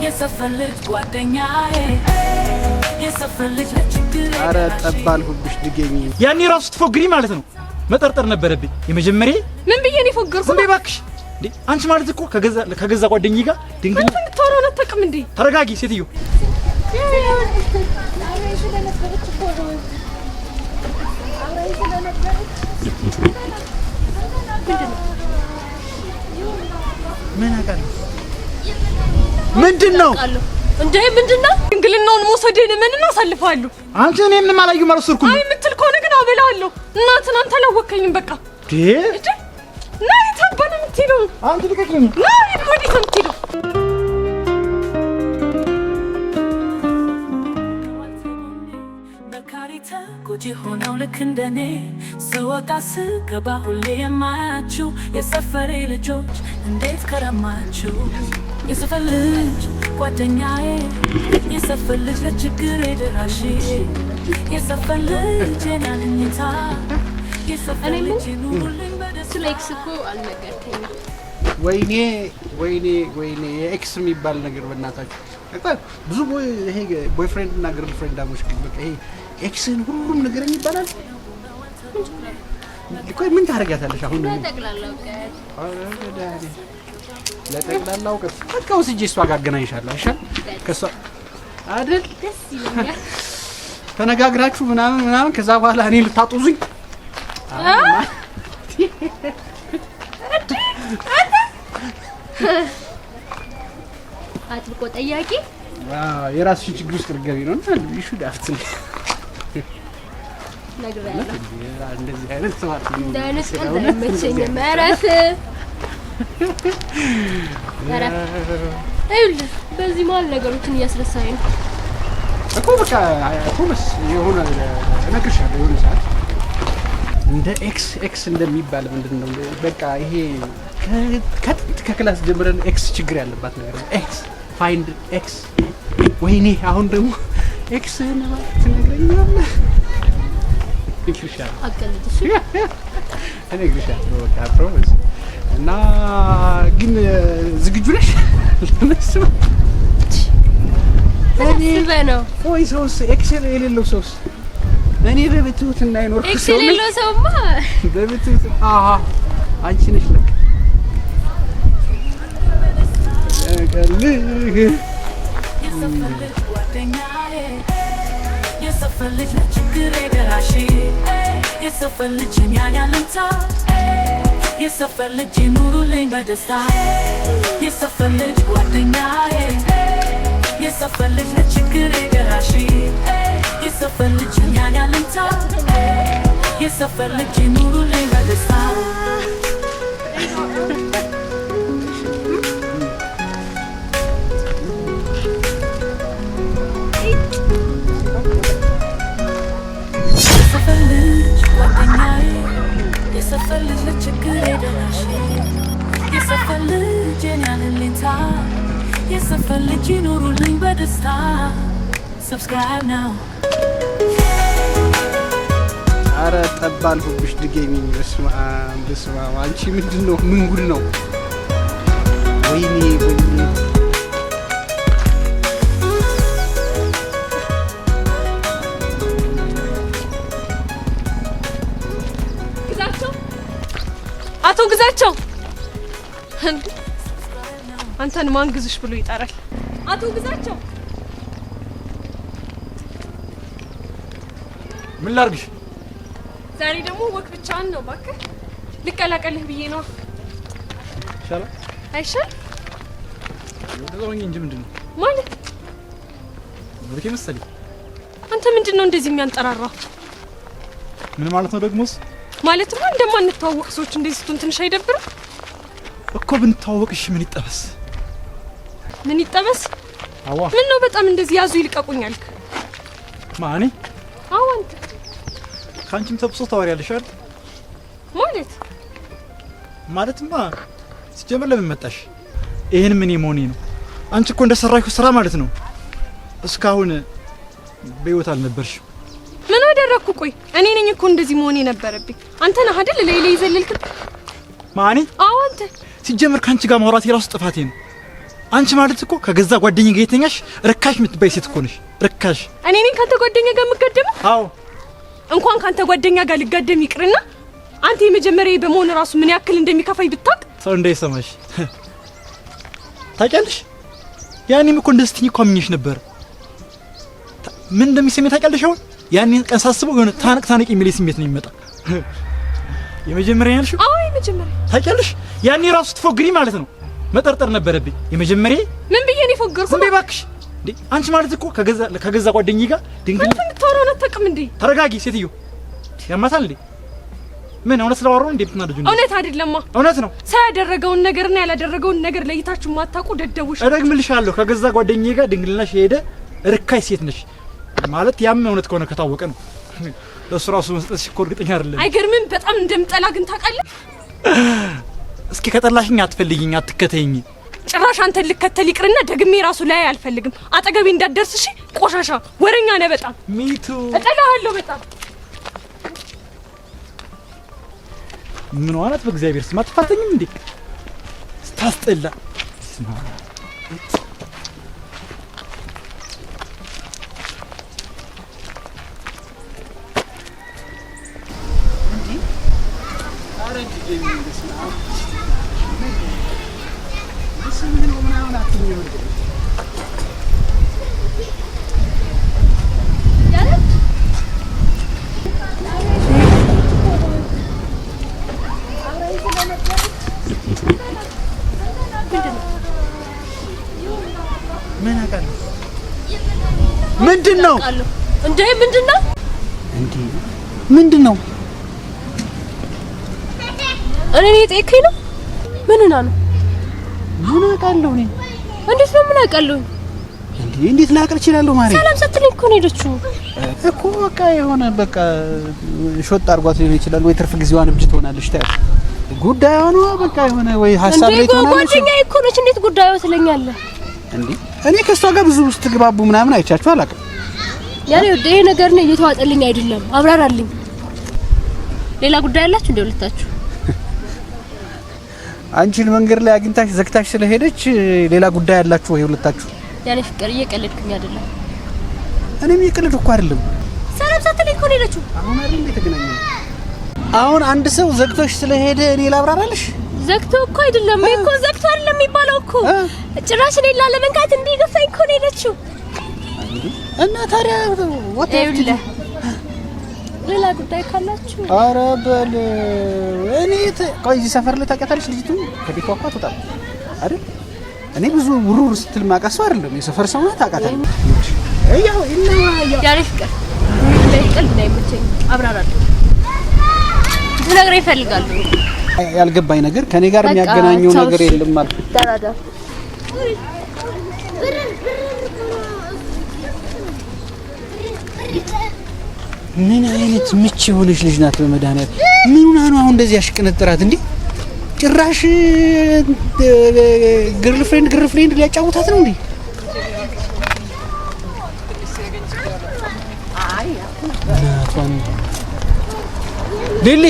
የሰፈር ልጅ ጓደኛዬ የሰፈር ልጅ ለችግር አረ ጠባልሁብሽ ድገሚ ያኔ ራሱ ትፎግሪ ማለት ነው መጠርጠር ነበረብኝ የመጀመሪያ ምን ብዬ ነው ፎገርኩ ዝም በባክሽ እንዴ አንቺ ማለት እኮ ከገዛ ጓደኛዬ ጋር ድንግል ምን ትተወራው ነው ተቀም እንዴ ተረጋጊ ሴትዮ ምን አቃለ ምንድነው እንዴ ምንድነው ድንግልናውን ሞሰደን ምን እናሳልፋለሁ አንቺ እኔ ምንም አላየሁም አልወሰድኩም አይ ምትል ከሆነ ግን አበላዋለሁ እናንተን አንተ አላወከኝም በቃ እንዴ ናይ ተባለ ምትለው አንቺ ልቀቂኝ ናይ ወዲህ ምትለው ጎጂ ሆነው ልክ እንደኔ ስወጣ ስገባ ሁሌ የማያችሁ የሰፈሬ ልጆች እንዴት ከረማችሁ የሰፈር ልጅ ጓደኛዬ የሰፈር ልጅ ለችግሬ ደራሼ የሰፈር ልጅ የናንኝታ የሰፈር ልጅ ኑሩልኝ በደስታ ስለ ኤክስ እኮ አልነገርከኝም ወይኔ የኤክስ የሚባል ነገር በእናታችሁ ብዙ ይሄ ቦይፍሬንድ እና ገርልፍሬንድ አሞሽ በቃ ይሄ ኤክስን ሁሉም ነገር ይባላል ልቆይ ምን ታረጋታለሽ አሁን ለጠቅላላው ከስካው ሲጂ እሷ ጋር አገናኝሻለሁ አይሻል ከሷ አይደል ደስ ይለኛል ተነጋግራችሁ ምናምን ከዛ በኋላ እኔ ልታጡዙኝ አጥብቆ ጠያቂ የራስሽ ችግር ውስጥ ልትገቢ ነው እና ይሹ ዳፍት ነግሬያለሁ እንደዚህ አይነት ሰዋት ነው ዳይነስ ቀንደመቸኝ ማራስ አይል በዚህ ማል ነገሮችን እያስረሳኝ ነው እኮ በቃ ፕሮሚስ የሆነ እነግርሻለሁ የሆነ ሰዓት እንደ ኤክስ እንደሚባል ምንድነው በቃ ይሄ ከክላስ ጀምረን ኤክስ ችግር ያለባት ነገር ነው ኤክስ ፋይንድ ኤክስ ወይኔ አሁን ደግሞ ኤክስ ነው ትነግረኛለህ ይክርሻለሁ አቀልጥሽ እነግርሻለሁ በቃ ፕሮሚስ እና ግን ዝግጁ ነሽ ለምስማ እኔ በነው ወይ ሰውስ ኤክስ የሌለው ሰውስ እኔ በቤቱት እና ይኖር ሰው ኤክስ የሌለው ሰውማ በቤቱት አንቺ ነሽ ለካ የሰፈር ልጅ ለችግሬ ደራሼ የሰፈር ልጅ ያንያለምታ የሰፈር ልጅ ኑሩልኝ በደስታ የሰፈር ልጅ ጓደኛዬ የሰፈር ልጅ ለችግሬ ደራሼ የሰፈር ልጅ ያንያለምታ የሰፈር ልጅ ኑሩልኝ በደስታ የሰፈር ልጅ ጓደኛዬ የሰፈር ልጅ ለችግሬ ደራሼ የሰፈር ልጅ ያንያለምታ የሰፈር ልጅ ኑሩልኝ በደስታ Subscribe now አረ ጠባልሁብሽ ድገሚ በስመ አብ አንቺ ምንድነው ምን ጉድ ነው ወይኔ አቶ ግዛቸው አንተን ማን ግዝሽ ብሎ ይጣራል አቶ ግዛቸው ምን ላርግሽ ዛሬ ደግሞ ወክ ብቻን ነው ባክህ ልቀላቀልህ ብዬ ነው ሻላ አይሻል ወደዛውኝ እንጂ ምንድነው ማለት ወልኬ መሰለኝ አንተ ምንድነው እንደዚህ የሚያንጠራራ ምን ማለት ነው ደግሞስ ማለት ነው እንደማንተዋወቅ ሰዎች እንደዚህ ቱን ትንሽ አይደብርም እኮ ብንተዋወቅሽ ምን ይጠበስ አዋ ምን ነው በጣም እንደዚህ ያዙ ይልቀቁኛል ማኔ አዎ አንተ ካንቺም ተብሶ ታወሪያለሽ አይደል ማለትማ ሲጀመር ለምን መጣሽ ይሄን ምን የሞኔ ነው አንቺ እኮ እንደሰራሽው ስራ ማለት ነው እስካሁን በህይወት አልነበርሽም ምን አደረኩ ቆይ እኔ ነኝ እኮ እንደዚህ መሆን የነበረብኝ አንተ ነህ አይደል ለይለ ይዘልልክ ማኔ አዎ አንተ ሲጀመር ካንቺ ጋር ማውራት የራሱ ጥፋቴ ነው አንቺ ማለት እኮ ከገዛ ጓደኛዬ ጋር የተኛሽ ርካሽ የምትባይ ሴት እኮ ነሽ። ርካሽ። እኔ ነኝ ካንተ ጓደኛ ጋር የምጋደመው? አዎ እንኳን ካንተ ጓደኛ ጋር ልጋደም ይቅርና አንተ የመጀመሪያ በመሆን ራሱ ምን ያክል እንደሚከፋይ ብታውቅ። ሰው እንዳይሰማሽ ታውቂያለሽ። ያኔም እኮ እንደዚህ ትኝ እኮ አምኜሽ ነበር። ምን እንደሚሰማኝ ታውቂያለሽ? አሁን ያኔ ቀን ሳስበው የሆነ ታነቅ የሚል ስሜት ነው የሚመጣ። የመጀመሪያ ያልሽው? አዎ የመጀመሪያ። ታውቂያለሽ ያኔ ራሱ ትፎግሪ ማለት ነው። መጠርጠር ነበረብኝ። የመጀመሪያ ምን ብዬ ነው የፎገርኩት? ዝም በይ እባክሽ። እንዴ አንቺ ማለት እኮ ከገዛ ጓደኛዬ ጋር ድንግል ምን ተወራው ነው ተቀም እንዴ? ተረጋጊ ሴትዮ። ያማታል እንዴ? ምን እውነት ስለዋወራው እንዴ ብትናደጁ? እውነት አይደለማ። እውነት ነው። ሳያደረገውን ነገርና ያላደረገውን ነገር ለይታችሁ ማታውቁ ደደቡሽ። እደግምልሻለሁ ከገዛ ጓደኛዬ ጋር ድንግልናሽ ሄደ ርካሽ ሴት ነሽ ማለት ያም እውነት ከሆነ ከታወቀ ነው። ለሱ ራሱ መስጠት ሲኮ እርግጠኛ አይደለም። አይገርምም? በጣም እንደምጠላ ግን ታውቃለህ። እስኪ ከጠላሽኝ አትፈልጊኝ፣ አትከተይኝ። ጭራሽ አንተ ልከተል ይቅርና ደግሜ ራሱ ላይ አልፈልግም። አጠገቤ እንዳትደርስ እሺ። ቆሻሻ ወረኛ ነህ በጣም። ሚቱ እጠላሃለሁ በጣም። ምን ዋናት በእግዚአብሔር ስም አትፋተኝም እንዴ? ስታስጠላ። ምንድነው እንዴ? ምንድነው እንዴ? ምንድነው? እኔ ጠይቀኝ ነው። ምንና ነው? ምን አውቃለሁ እኔ። እንዴት ነው ምን አውቃለሁ? እንዴት ላውቅ እችላለሁ? ማሪ ሰላም ስትለኝ እኮ ነው ሄደችው እኮ። በቃ የሆነ በቃ ሾጥ አድርጓት ሊሆን ይችላል ወይ ትርፍ ጊዜዋን እብጅ ትሆናለች። ታያት ጉዳዩ ነው በቃ የሆነ ወይ ሐሳብ ላይ ትሆናለች። ጓደኛዬ እኮ ነች። እንዴት ጉዳዩ ትለኛለህ እንዴ? እኔ ከሷ ጋር ብዙ ስትግባቡ ምናምን አይቻችሁ አላውቅም። ያኔ ወደ ይሄ ነገር ነው እየተዋጠልኝ አይደለም። አብራራልኝ። ሌላ ጉዳይ አላችሁ እንዴ ሁለታችሁ? አንቺን መንገድ ላይ አግኝታሽ ዘግታሽ ስለሄደች ሌላ ጉዳይ አላችሁ ወይ ሁለታችሁ? ያኔ ፍቅር እየቀለድክኝ አይደለም? እኔም እየቀለድኩ አይደለም። ሰላም ሳትለኝ እኮ ነው ሄደችው። አሁን አይደል የተገናኘነው? አሁን አንድ ሰው ዘግቶሽ ስለሄደ እኔ ላብራራልሽ? ዘግቶ እኮ አይደለም እኮ ዘግቶ አይደለም የሚባለው እኮ። ጭራሽ እኔ ላለመንካት እንዲገፋኝ እኮ ነው ሄደችው። እና ታዲያ ወጣች። ሌላ ጉዳይ ካላችሁ? ኧረ በል እኔ ቆይ እዚህ ሰፈር ላይ ታውቂያታለሽ? ልጅቱ ከቤቷ እኮ አትወጣም አይደል? እኔ ብዙ ውሩር ስትል ማቀሰው አይደለም የሰፈር ሰው ናት። ታውቃታለህ? ያው ያኔ ፍቅር ቀልድ እንዳይመቸኝ አብራራለሁ። ልነግርህ እፈልጋለሁ። ያልገባኝ ነገር ከኔ ጋር የሚያገናኘው ነገር የለም ማለት ዳራዳ ምን አይነት ምች የሆነች ልጅ ናት? በመድኃኒዓለም ምን ሆና ነው አሁን እንደዚህ ያሽቀነጥራት እንዴ? ጭራሽ ግርፍሬንድ ሊያጫውታት ነው እንዴ? ሊሊ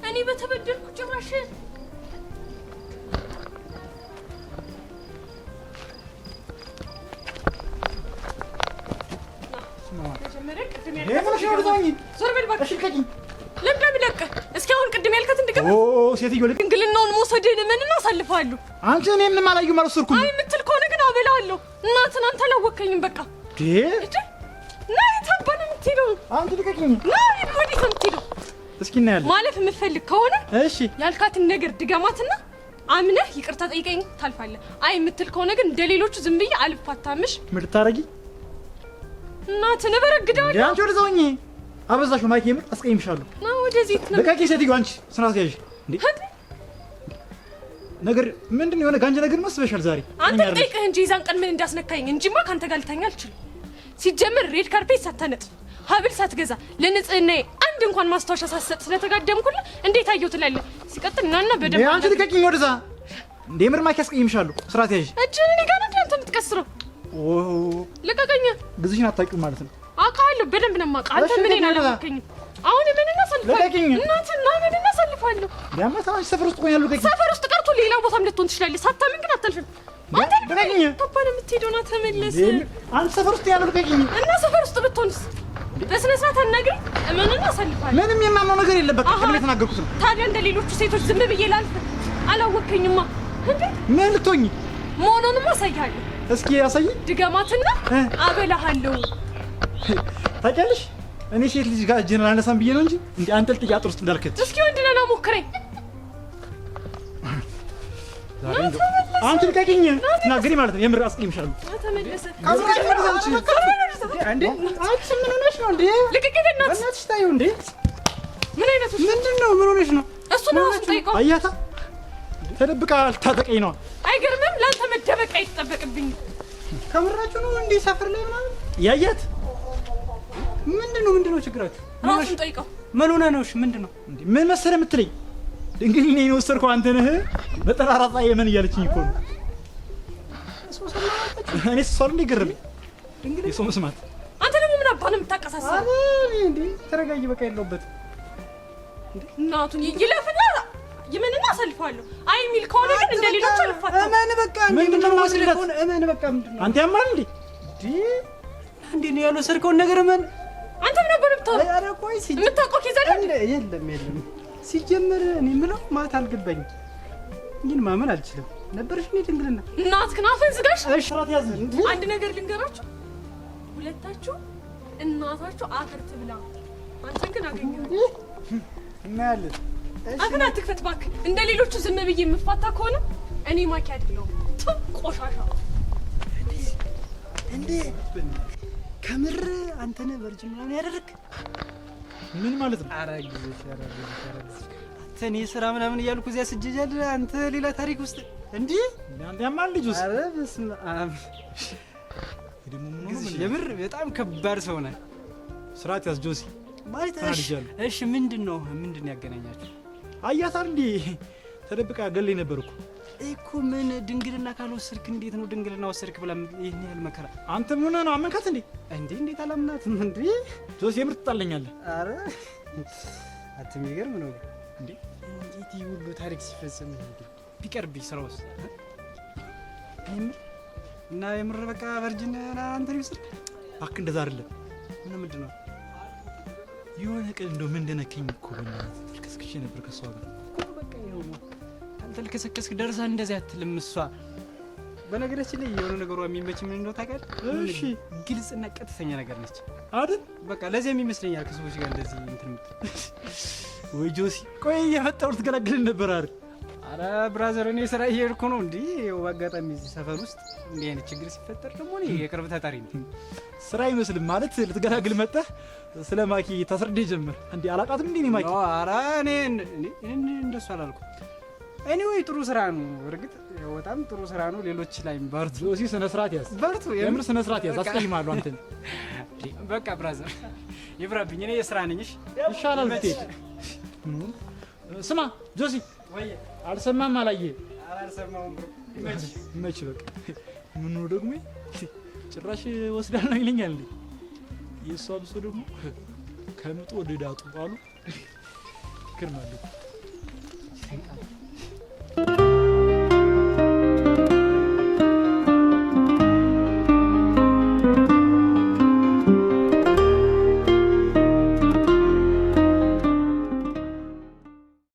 እኔ በተበደልኩ ጭራሽ እስኪ አሁን ቅድም ያልከት እንድገባ ሴትዮ ልክ ድንግልናውን መውሰድህን ምን አሳልፋለሁ? አንቺ እኔ ምንም አላየሁም አልወሰድኩም። አይ የምትል ከሆነ ግን አበላለሁ። እናትን አንተ አላወከኝም። በቃ ና የታባን የምትሄደው አንቺ ልቀቂኝ። ና ወዴት ነው የምትሄደው? እስኪ እናያለን። ማለፍ የምትፈልግ ከሆነ እሺ ያልካትን ነገር ድገማትና አምነህ ይቅርታ ጠይቀኝ ታልፋለህ። አይ የምትል ከሆነ ግን እንደሌሎቹ ዝም ብዬ አልፋታምሽ። ምን ልታረጊ? እናትን በረግዳለሁ። አንቺ ወደዛ ሆኜ አበዛሽው። ማይክ የምር አስቀይምሻለሁ። ና ወደዚህ ነው ልቀቂ ሴትዮ። አንቺ ስናት ያዥ እንዴ ነገር ምንድነው? የሆነ ጋንጀ ነገር መስበሻል ዛሬ። አንተ ጠይቀህ እንጂ ይዛን ቀን ምን እንዳስነካኝ እንጂማ ካንተ ጋር ልተኛ አልችልም። ሲጀምር ሬድ ካርፔት ሳታነጥፍ ሀብል ሳትገዛ ለንጽህናዬ አንድ እንኳን ማስታወሻ ሳትሰጥ ስለተጋደምኩልህ እንዴት አየው ትላለህ? ሲቀጥል ናና በደንብ አንቺ ልቀቂኝ ወደዛ። እንዴ ምር ማይክ አስቀይምሻለሁ። ስራት ያዥ። እጅን እኔ ጋር ነው አንተ የምትቀስረው። ልቀቀኝ። ግዝሽን አታውቂውም ማለት ነው? አውቃለሁ፣ በደንብ ነው የማውቀው። አንተ ምን አላወቀኝም። አሁን ምን እናሳልፋለሁ? እናትና ምን እናሳልፋለሁ? ያማታሽ ሰፈር ውስጥ ቆያለሁ። ሰፈር ውስጥ ቀርቶ ሌላ ቦታም ልትሆን ትችላለህ። ሳታምን ግን አታልፍም። አንተ ልቀቀኝ። ተባለ የምትሄደው ና ተመለስ። አንተ ሰፈር ውስጥ ያለው ልቀቀኝ። እና ሰፈር ውስጥ ብትሆንስ? በስነ ስርዓት አናግረኝ። ምን እናሳልፋለሁ? ምንም የማማው ነገር የለም። በቃ ከምን የተናገርኩት ነው። ታዲያ እንደ ሌሎቹ ሴቶች ዝም ብዬ ላልፍ? አላወቀኝማ እንዴ? ምን ልትሆኚ መሆኑንም አሳይሃለሁ። እስኪ ያሳይ። ድገማትና አበላሃለሁ። ታውቂያለሽ እኔ ሴት ልጅ ጋር እጄን አላነሳም ብዬ ነው እንጂ እንዴ አንተ ጥያቄ ውስጥ እንዳልከት። እስኪ ወንድ ነና ሞክረኝ። አንቺ ልቀቂኝ። ትናገሪ ማለት ነው የምር አስቀይምሻለሁ። ተመለሰ እንዴ አንቺ ምን ሆነሽ ነው እንዴ? ልቀቂኝ በእናትሽ ታየው እንዴ? ምን አይነት ምንድነው? ምን ሆነሽ ነው? እሱ ነው ጠይቀው። አያታ ተደብቃ ልታጠቀኝ ነው። አይገርምም? ለአንተ መደበቅ አይጠበቅብኝም። ከምራችሁ ነው እንዴ? ሰፈር ላይ ምናምን ያያት ምንድነው ችግራችሁ? ራሱን ጠይቀው። ምን ሆነ ነው? እሺ ምንድነው? እንዴ ምን መሰለህ የምትለኝ? ድንግል ነኝ ነው ወሰድከው አንተ ነህ። በጠራራ ፀሐይ የምን እያለችኝ እኮ ነው። እኔ ሰው እንደ ገረመኝ ድንግል የሰው መስማት። አንተ ደግሞ ምን አባ ነው የምታቀሳስረው? አረ እንዴ ተረጋጊ። በቃ የለውበት እናቱን ይለፍና የምንና አሳልፈዋለሁ። አይ ሚል ከሆነ ግን እንደ ሌሎች አልፋታም። እመን በቃ ምንድነው ማስለፈው? እመን በቃ ምንድነው? አንተ ያማል እንዴ? እንዴ ነው ያለው ሰርከውን ነገር እመን። አንተ ምን ነበር የምታወራው? አረ ቆይ የምታውቀው ኬዝ አለ? የለም ሲጀመር እኔ ምለው ማታ አልገባኝም። ግን ማመን አልችልም ነበርሽ እኔ ድንግልና እናትህን አፍህን ዝጋሽ። እሺ ራት ያዝ። አንድ ነገር ልንገራችሁ፣ ሁለታችሁ እናታችሁ አፈር ትብላ። አንተን ግን አገኘሁ እናያለን። አፍህን አትክፈት እባክህ። እንደ ሌሎቹ ዝም ብዬ የምፋታ ከሆነ እኔ ማኪ አይደለሁም። ቆሻሻ እንዴ! ከምር አንተ ነህ ቨርጅን ምናምን ያደረክ? ምን ማለት ነው? ኧረ ጊዜሽ አንተ እኔ ስራ ምናምን እያልኩ እዚያ ስጀጃል፣ አንተ ሌላ ታሪክ ውስጥ እንዴ! አንተ ያማል ልጅ ውስጥ። ኧረ በስመ አብ! የምር በጣም ከባድ ሰው ነህ። ስርዓት ያዝ ጆሲ ማለት እሺ ምንድነው ያገናኛችሁ? አያታር እንዴ ተደብቃ ገለኝ ነበር እኮ ምን ድንግልና ካልወሰድክ እንዴት ነው ድንግልና ወሰድክ ብላ ይሄን ያህል መከራ? አንተ ምን ነው አመንካት እንዴ? እንዴት አላምናትም እንዴ? ጆሲ የምር ትጣለኛለህ። አረ አትሚገርም ነው እንዴ? እንዴት ይሁሉ ታሪክ ሲፈጸም እንዴ ቢቀርብኝ ስራውስ እና የምር በቃ ቨርጂን አንተ ይወስድ ባክ እንደዛ አይደለም። ምንድነው የሆነ ቀን እንደው ምን እንደነከኝ እኮ በእናትህ ከስክሽ ነበር ከሷ ጋር በቃ ይሄው ነው። አንተ ልከሰከስክ ደርሳ እንደዚህ አትልም እሷ። በነገራችን ላይ የሆነ ነገሯ የሚመች ምን እንደው ታውቃለህ? እሺ ግልጽና ቀጥተኛ ነገር ነች አይደል? በቃ ለዚህም ይመስለኛል ከሰዎች ጋር እንደዚህ እንትን ወይ ጆሲ ቆይ የመጣው ልትገላግልን ነበር አይደል? አረ ብራዘር እኔ ስራ እየሄድኩ ነው እንዴ። ያው አጋጣሚ እዚህ ሰፈር ውስጥ እንዲህ አይነት ችግር ሲፈጠር ደግሞ እኔ የቅርብ ተጠሪ ነኝ። ስራ አይመስልም ማለት ልትገላግል መጣህ። ስለ ማኪ ታስረዳ ጀመር እንዴ? አላቃትም እንዴ ማኪ? አረ እኔ እንደሱ አላልኩም። ኤኒዌይ ጥሩ ስራ ነው። እርግጥ በጣም ጥሩ ስራ ነው። ሌሎች ላይ በርቱ። ጆሲ ስነ ስርዓት ያዝ። በርቱ። የምር ስነ ስርዓት ያዝ። አስቀይማለሁ አንተን። በቃ ብራዘር ይብራብኝ። እኔ የስራ ነኝ። እሺ ይሻላል ብትሄድ። ስማ ጆሲ ወይ አልሰማም አላየህ? አልሰማውም ብሮ መች በቃ ምን ነው ደግሞ ጭራሽ ወስዳለሁ ይለኛል እንዴ? የሷ ብሶ ደግሞ ከምጡ ወደ ዳጡ አሉ። ክርማለሁ